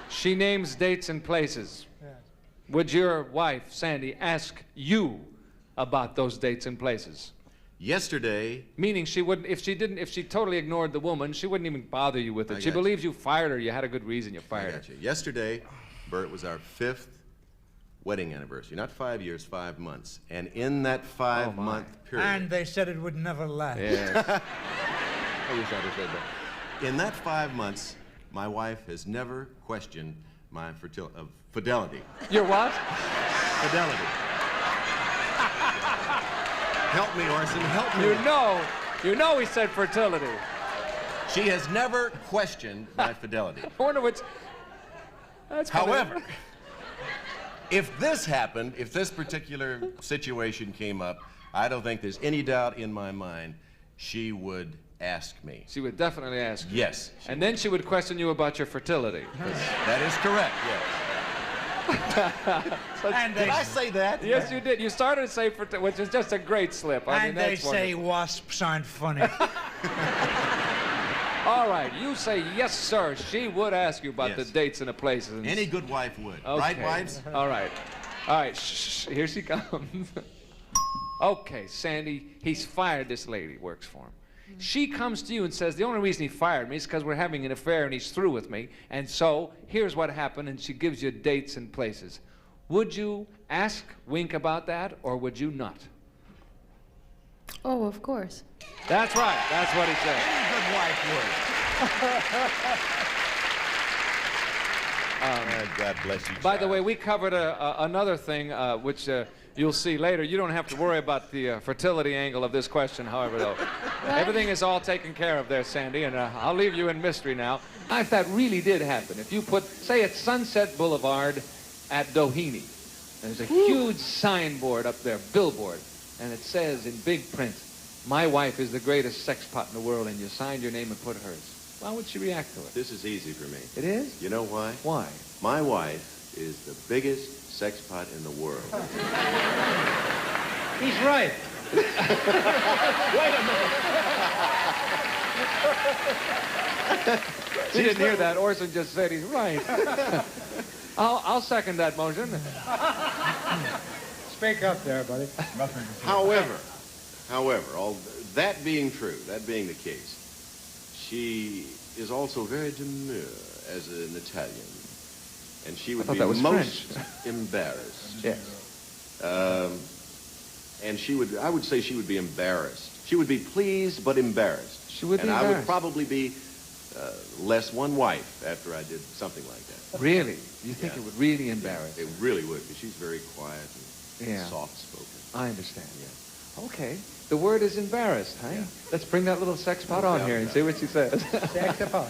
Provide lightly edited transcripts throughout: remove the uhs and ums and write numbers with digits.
She names dates and places. Yes. Would your wife, Sandy, ask you about those dates and places? Yesterday... Meaning she wouldn't, if she totally ignored the woman, she wouldn't even bother you with it. She believes you fired her. You had a good reason you fired her. Yesterday, Bert, was our 5th wedding anniversary. Not 5 years, 5 months. And in that 5-month period... And they said it would never last. Yes. I wish I'd have said that. In that 5 months, my wife has never questioned my fidelity. Your what? Fidelity. Help me, Orson, help me. You know he said fertility. She has never questioned my fidelity. I wonder which... That's However, if this happened, if this particular situation came up, I don't think there's any doubt in my mind she would ask me. She would definitely ask you. Yes. And then she would question you about your fertility. That is correct, yes. Did I say that? Yes, you did. You started to say fertility, which is just a great slip. I mean, they that's say wonderful. wasps aren't funny. All right, you say yes, sir. She would ask you about the dates and the places. Any good wife would. Okay. Right, wives? All right. All right, shh, here she comes. Okay, Sandy, he's fired this lady, works for him. She comes to you and says, the only reason he fired me is because we're having an affair and he's through with me. And so, here's what happened, and she gives you dates and places. Would you ask Wink about that, or would you not? Oh, of course. That's right. That's what he said. Any good wife would. God bless you, By the way, we covered another thing, which you'll see later. You don't have to worry about the fertility angle of this question, however, though. Everything is all taken care of there, Sandy, and I'll leave you in mystery now. If that really did happen, if you put, say, at Sunset Boulevard at Doheny, there's a huge signboard up there, billboard, and it says in big print, "My wife is the greatest sex pot in the world," and you signed your name and put hers. How would she react to it? This is easy for me. It is? You know why? Why? My wife is the biggest sex pot in the world. He's right. Wait a minute. She didn't hear that. Orson just said he's right. I'll second that motion. Speak up there, buddy. However, all that being true, that being the case, she is also very demure as an Italian, and she would be most embarrassed. Yes. And I would say she would be embarrassed. She would be pleased but embarrassed. She would be embarrassed. And I would probably be less one wife after I did something like that. Really? You think it would really embarrass? It really would, because she's very quiet and soft-spoken. I understand. Yeah. Okay. The word is embarrassed, huh? Yeah. Let's bring that little sex pot on here and see what she says. Sex pot.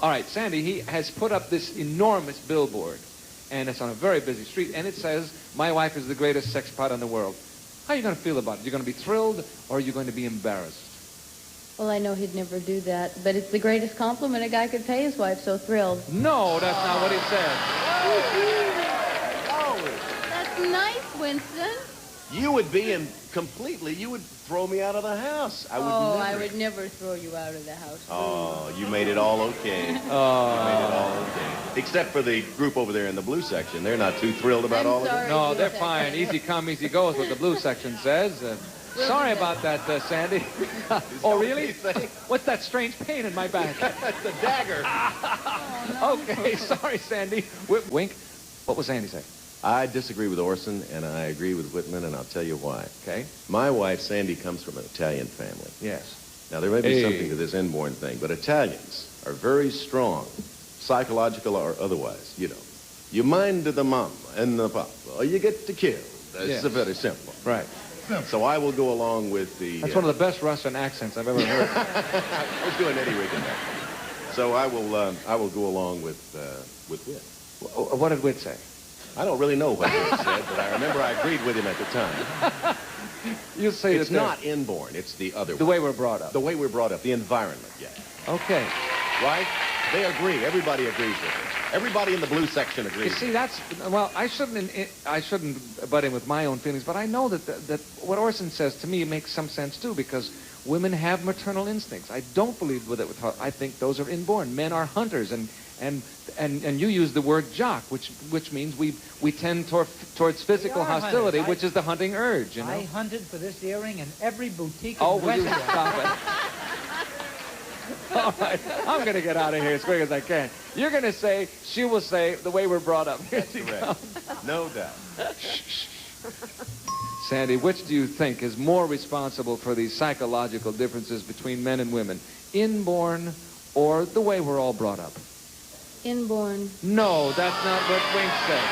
All right, Sandy, he has put up this enormous billboard, and it's on a very busy street, and it says, "My wife is the greatest sex pot in the world." How are you going to feel about it? You're going to be thrilled, or are you going to be embarrassed? Well, I know he'd never do that, but it's the greatest compliment a guy could pay his wife, so thrilled. No, that's not what he said. That's nice, Winston. You would be you would throw me out of the house. I would never throw you out of the house. Oh, you made it all okay. You made it all okay. Except for the group over there in the blue section. They're not too thrilled about all of it. No, they're fine. Easy come, easy go is what the blue section says. Sorry about that, Sandy. Oh, really? What's that strange pain in my back? That's the dagger. Okay, sorry, Sandy. Wink, what was Sandy saying? I disagree with Orson, and I agree with Whitman, and I'll tell you why. Okay. My wife, Sandy, comes from an Italian family. Yes. Now, there may be something to this inborn thing, but Italians are very strong, psychological or otherwise, you know. You mind the mama and the papa, or you get killed. It's very simple. Right. So I will go along with the... That's one of the best Russian accents I've ever heard. I was doing Eddie Reagan back then. So I will go along with Whit. What did Whit say? I don't really know what Whit said, but I remember I agreed with him at the time. You say it's not inborn, it's the other the way we're brought up. The way we're brought up, the environment, yeah. Okay. Right? They agree. Everybody agrees with it. Everybody in the blue section agrees. You see, that's, well, I shouldn't butt in with my own feelings, but I know that what Orson says to me makes some sense, too, because women have maternal instincts. I don't believe with it. I think those are inborn. Men are hunters, and you use the word jock, which means we tend towards physical hostility, hunters. which is the hunting urge. You know? I hunted for this earring in every boutique Oh, in will you Westfield. stop it? All right, I'm going to get out of here as quick as I can. You're going to say, she will say, the way we're brought up. That's correct. No doubt. Sandy, which do you think is more responsible for these psychological differences between men and women? Inborn or the way we're all brought up? Inborn. No, that's not what Wink said.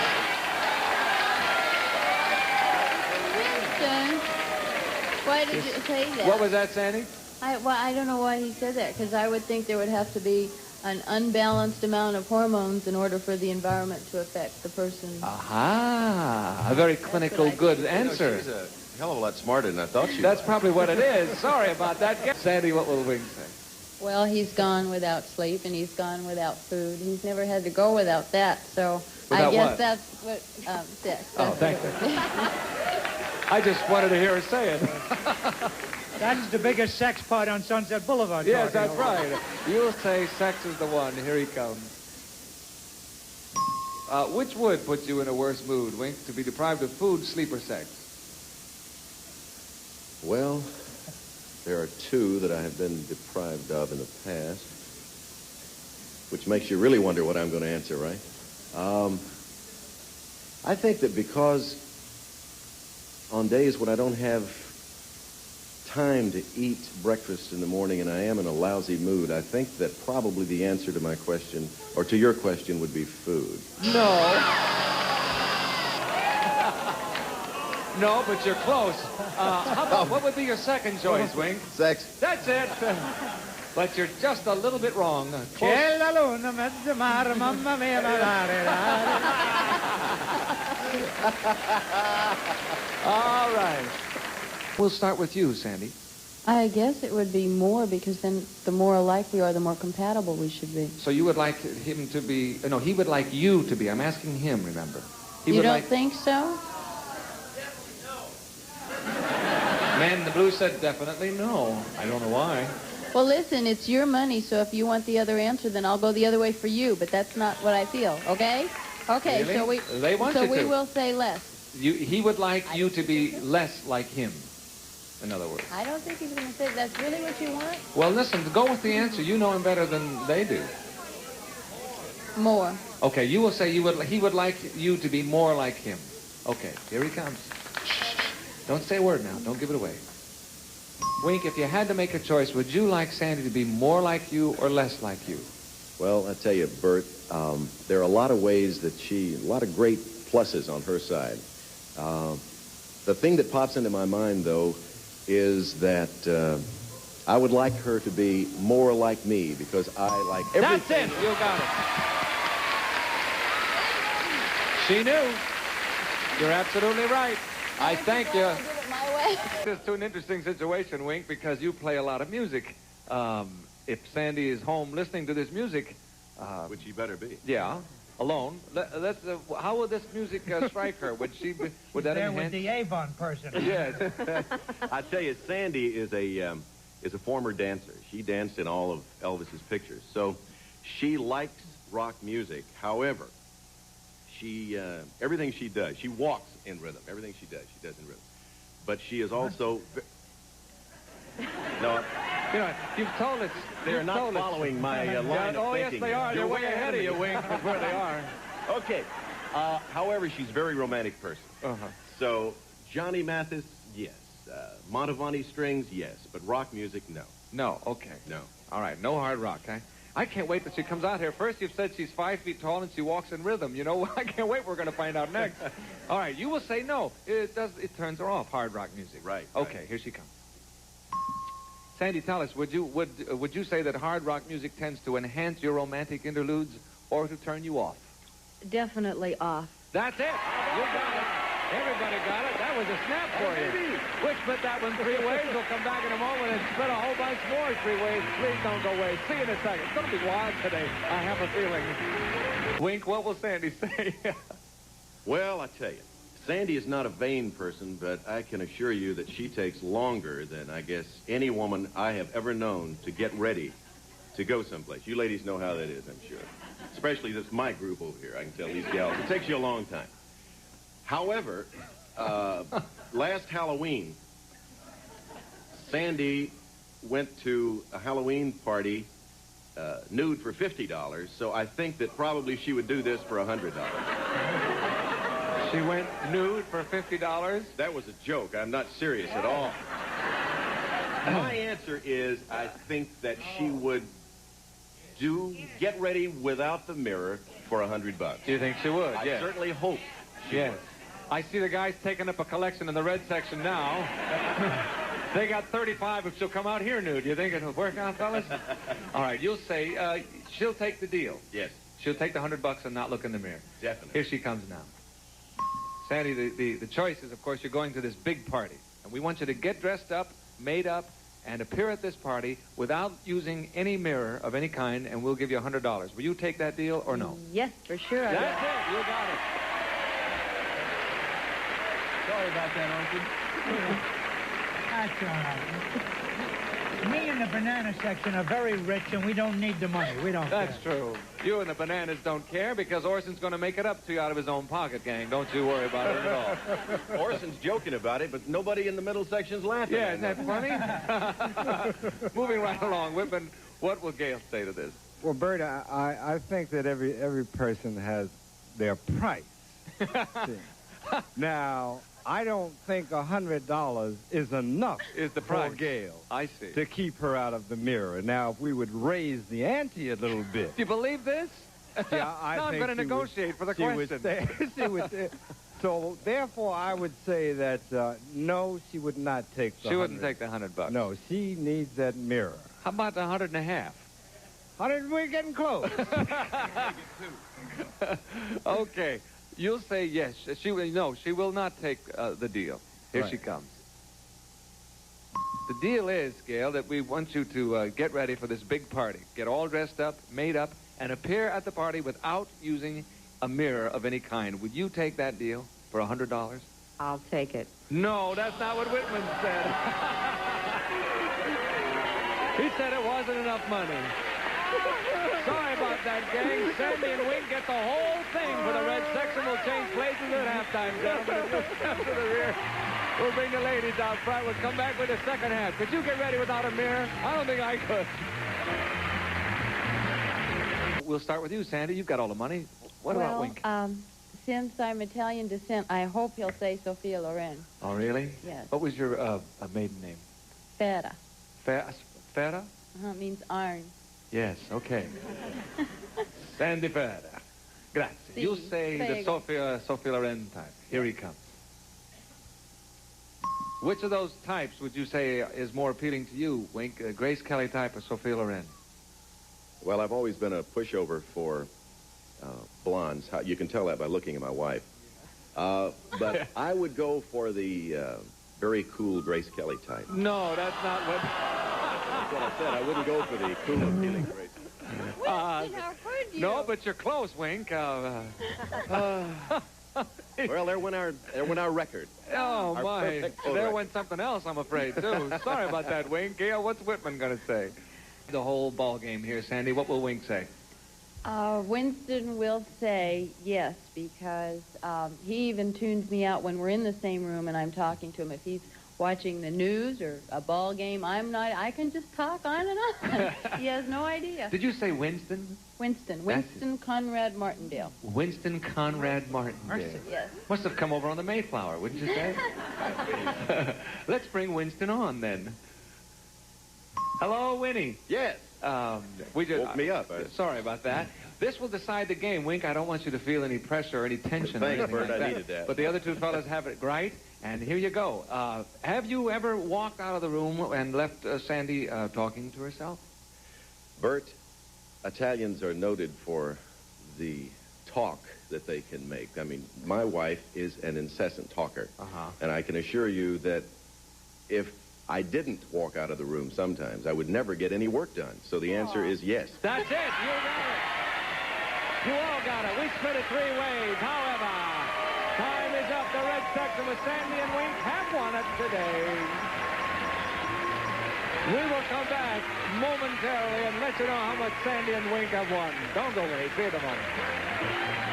Winston, why did you say that? What was that, Sandy? I don't know why he said that, because I would think there would have to be an unbalanced amount of hormones in order for the environment to affect the person. Aha, a very clinical, good answer. She's a hell of a lot smarter than I thought she That's was. probably what it is. Sorry about that. Sandy, what will Wink say? Well, he's gone without sleep, and he's gone without food. He's never had to go without that, so Without I guess what? that's what, sex. Oh, That's thank what- you. I just wanted to hear her say it. That's the biggest sex part on Sunset Boulevard. Yes, talking that's about. right. You'll say sex is the one. Here he comes. Which would put you in a worse mood, Wink? To be deprived of food, sleep, or sex? Well, there are two that I have been deprived of in the past, which makes you really wonder what I'm going to answer, right? I think that because on days when I don't have time to eat breakfast in the morning and I am in a lousy mood, I think that probably the answer to my question, or to your question, would be food. No. No, but you're close. How about, what would be your second choice, Wink? Sex. That's it. But you're just a little bit wrong. Close. C'è la luna, mezzo mare, mamma mia, All right. We'll start with you, Sandy. I guess it would be more, because then the more alike we are, the more compatible we should be. So you would like him to be... No, he would like you to be. I'm asking him, remember. He You would don't like... think so? Man in the blue said definitely no. I don't know why. Well, listen, it's your money, so if you want the other answer, then I'll go the other way for you, but that's not what I feel, okay? Okay, Really? They want so you we to. will say less. He would like you to be less like him, in other words. I don't think he's going to say that's really what you want. Well, listen, go with the answer. You know him better than they do. More. Okay, you will say he would like you to be more like him. Okay, here he comes. Don't say a word now. Don't give it away. Wink, if you had to make a choice, would you like Sandy to be more like you or less like you? Well, I tell you, Bert, there are a lot of ways that a lot of great pluses on her side. The thing that pops into my mind, though, is that I would like her to be more like me, because I like everything. That's it. You got it. She knew. You're absolutely right. I thank you. This is to an interesting situation, Wink, because you play a lot of music. If Sandy is home listening to this music... Which you better be. Yeah, alone. How would this music strike her? Would that There with enhance? the Avon person. Yes. I tell you, Sandy is a former dancer. She danced in all of Elvis's pictures. So she likes rock music. However, everything she does, she walks in rhythm. Everything she does in rhythm. But she is also... No, You know, you've told us. they're not following my line of Oh, yes, thinking. they are. They're way ahead of you, me. Wink, with where they are. Okay. However, she's a very romantic person. Uh-huh. So, Johnny Mathis, yes. Montavani strings, yes. But rock music, no. No, okay. No. All right, no hard rock, huh? I can't wait till she comes out here. First, you've said she's 5 feet tall and she walks in rhythm. You know, I can't wait. We're going to find out next. All right, you will say no. It turns her off, hard rock music. Right. Okay, here she comes. Sandy, tell us, would you say that hard rock music tends to enhance your romantic interludes or to turn you off? Definitely off. That's it. You got it. Everybody got it. That was a snap for you. Which split that one 3 ways. We'll come back in a moment and split a whole bunch more 3 ways. Please don't go away. See you in a second. It's going to be wild today. I have a feeling. Wink, what will Sandy say? Well, I tell you, Sandy is not a vain person, but I can assure you that she takes longer than, I guess, any woman I have ever known to get ready to go someplace. You ladies know how that is, I'm sure. Especially this my group over here. I can tell these gals. It takes you a long time. However, last Halloween, Sandy went to a Halloween party nude for $50, so I think that probably she would do this for $100. She went nude for $50? That was a joke. I'm not serious at all. My answer is I think that she would get ready without the mirror for $100. Do you think she would? I Yes. certainly hope she Yes. would. I see the guys taking up a collection in the red section now. They got 35 if she'll come out here nude. You think it'll work out, fellas? All right, you'll say she'll take the deal. Yes, She'll take the $100 and not look in the mirror. definitely. Here she comes now. Sandy, the choice is, of course, you're going to this big party. And we want you to get dressed up, made up, and appear at this party without using any mirror of any kind, and we'll give you $100. Will you take that deal or no? Yes, for sure. I That's it. You got it. Sorry about that, Orchid. That's all right. Me and the banana section are very rich, and we don't need the money. We don't That's care. true. You and the bananas don't care because Orson's going to make it up to you out of his own pocket, gang. Don't you worry about it at all. Orson's joking about it, but nobody in the middle section's laughing. Yeah, isn't that funny? Moving right along, Whitman, what will Gail say to this? Well, Bert, I think that every person has their price. See. Now, I don't think $100 is enough Is the for price. Gail I see. to keep her out of the mirror. Now, if we would raise the ante a little bit, Do you believe this? yeah, I Now I'm think going to she negotiate for the she would question. say- she would say- so, therefore, I would say that no, she would not take the She wouldn't 100. take the $100. No, she needs that mirror. How about the 150? 100, we're getting close. Okay. You'll say yes. She will not take the deal. Here Right. she comes. The deal is, Gail, that we want you to get ready for this big party. Get all dressed up, made up, and appear at the party without using a mirror of any kind. Would you take that deal for $100? I'll take it. No, that's not what Whitman said. He said it wasn't enough money. Sorry about that, gang. Sandy and Wink get the whole thing for the red section. We'll change places at halftime, gentlemen. If you'll step to the rear, we'll bring the ladies out front. We'll come back with the second half. Could you get ready without a mirror? I don't think I could. We'll start with you, Sandy. You've got all the money. What about Wink? Since I'm Italian descent, I hope he'll say Sophia Loren. Oh, really? Yes. What was your maiden name? Fera. Fera? It means iron. Yes, okay. Sandy Ferreira. Grazie. Si, You say the prego. Sophia Loren type. Here he comes. Which of those types would you say is more appealing to you, Wink? Grace Kelly type or Sophia Loren? Well, I've always been a pushover for blondes. You can tell that by looking at my wife. But I would go for the very cool Grace Kelly type. No, that's not what... That's what I said. I wouldn't go for the cool, appealing Grace. How could you? No, but you're close, Wink. Well, there went our record. Oh, Our my. perfect photo There record. went something else, I'm afraid, too. Sorry about that, Wink. Gail, what's Whitman going to say? The whole ball game here, Sandy. What will Wink say? Winston will say yes, because he even tunes me out when we're in the same room and I'm talking to him. If he's watching the news or a ball game, I'm not. I can just talk on and on. He has no idea. Did you say Winston? Winston Conrad Martindale. Winston Conrad Martindale. Yes. Must have come over on the Mayflower, wouldn't you say? Let's bring Winston on, then. Hello, Winnie. Yes. We just Woke me up. Sorry about that. This will decide the game, Wink. I don't want you to feel any pressure or any tension or Thanks, anything Bert. like I needed that. But the other two fellas have it right, and here you go. Have you ever walked out of the room and left Sandy talking to herself? Bert, Italians are noted for the talk that they can make. I mean, my wife is an incessant talker. Uh-huh. And I can assure you that if I didn't walk out of the room sometimes, I would never get any work done. So the answer is yes. That's it. You got it. You all got it. We split it 3 ways. However, time is up. The red section with Sandy and Wink have won it today. We will come back momentarily and let you know how much Sandy and Wink have won. Don't go away. See you tomorrow.